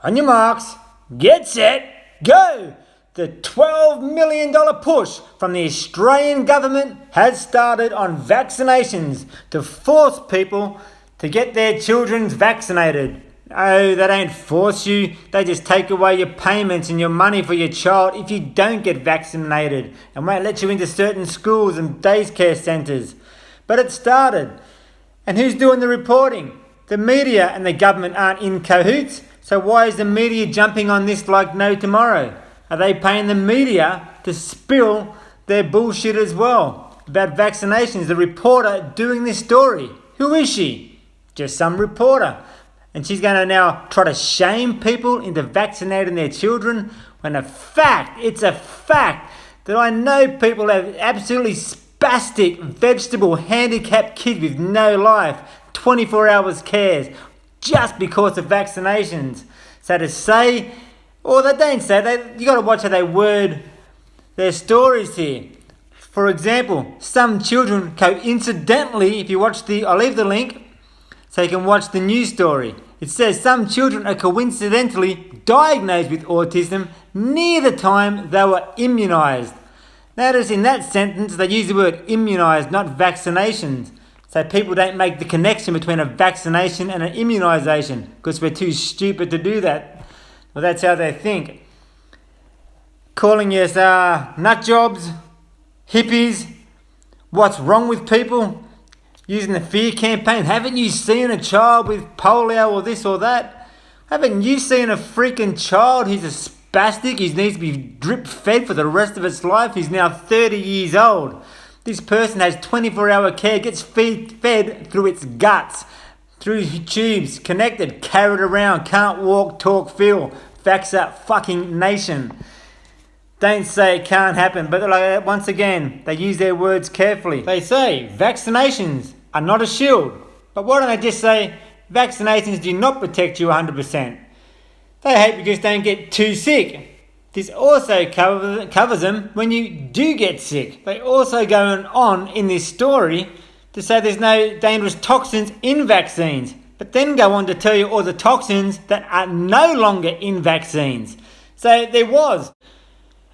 On your marks, get set, go! The $12 million push from the Australian government has started on vaccinations to force people to get their children vaccinated. No, they don't force you, they just take away your payments and your money for your child if you don't get vaccinated and won't let you into certain schools and daycare centres. But it started. And who's doing the reporting? The media and the government aren't in cahoots, so why is the media jumping on this like no tomorrow? Are they paying the media to spill their bullshit as well about vaccinations? The reporter doing this story, who is she? Just some reporter. And she's going to now try to shame people into vaccinating their children when it's a fact that I know people have absolutely spastic, vegetable, handicapped kids with no life, 24 hours cares, just because of vaccinations. So to say, or they don't say, you got to watch how they word their stories here. For example, some children coincidentally, if you watch I'll leave the link so you can watch the news story. It says some children are coincidentally diagnosed with autism near the time they were immunised. Notice in that sentence they use the word immunised, not vaccinations. So people don't make the connection between a vaccination and an immunisation because we're too stupid to do that. Well, that's how they think. Calling us nut jobs, hippies, what's wrong with people? Using the fear campaign. Haven't you seen a child with polio or this or that? Haven't you seen a freaking child who's a spastic? He needs to be drip fed for the rest of its life. He's now 30 years old. This person has 24-hour care, gets fed through its guts, through tubes, connected, carried around, can't walk, talk, feel. Facts up, fucking nation. Don't say it can't happen, but once again, they use their words carefully. They say vaccinations are not a shield, but why don't they just say vaccinations do not protect you 100%? They hope you just don't get too sick. This also covers them when you do get sick. They also go on in this story to say there's no dangerous toxins in vaccines, but then go on to tell you all the toxins that are no longer in vaccines. So there was.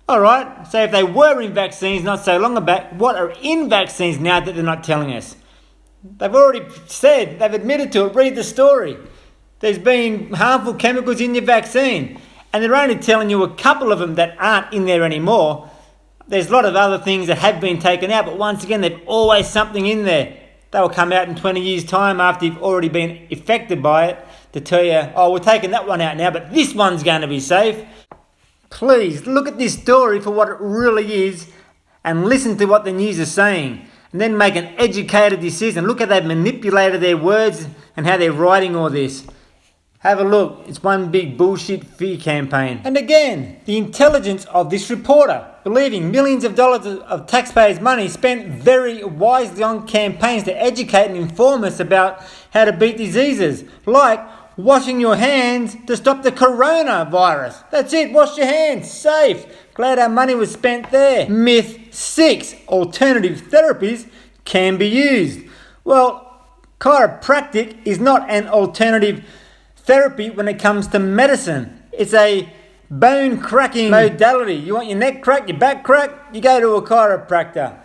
Alright, so if they were in vaccines not so long back, what are in vaccines now that they're not telling us? They've already said, they've admitted to it, read the story. There's been harmful chemicals in your vaccine, and they're only telling you a couple of them that aren't in there anymore. There's a lot of other things that have been taken out, but once again, there's always something in there. They will come out in 20 years' time after you've already been affected by it to tell you, oh, we're taking that one out now, but this one's going to be safe. Please look at this story for what it really is and listen to what the news is saying and then make an educated decision. Look how they've manipulated their words and how they're writing all this. Have a look. It's one big bullshit fear campaign. And again, the intelligence of this reporter, believing millions of dollars of taxpayers' money spent very wisely on campaigns to educate and inform us about how to beat diseases, like washing your hands to stop the coronavirus. That's it, wash your hands, safe. Glad our money was spent there. Myth 6, alternative therapies can be used. Well, chiropractic is not an alternative therapy when it comes to medicine. It's a bone cracking modality. You want your neck cracked, your back cracked, you go to a chiropractor.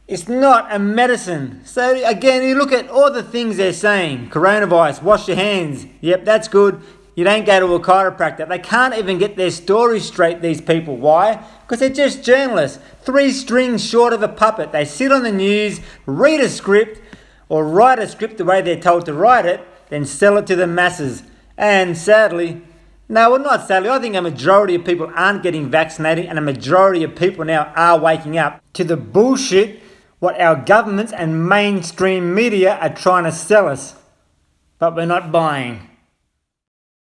It's not a medicine. So again, you look at all the things they're saying. Coronavirus, wash your hands. Yep, that's good. You don't go to a chiropractor. They can't even get their story straight, these people. Why? Because they're just journalists. 3 strings short of a puppet. They sit on the news, read a script, or write a script the way they're told to write it, then sell it to the masses. And sadly, not sadly, I think a majority of people aren't getting vaccinated and a majority of people now are waking up to the bullshit what our governments and mainstream media are trying to sell us. But we're not buying.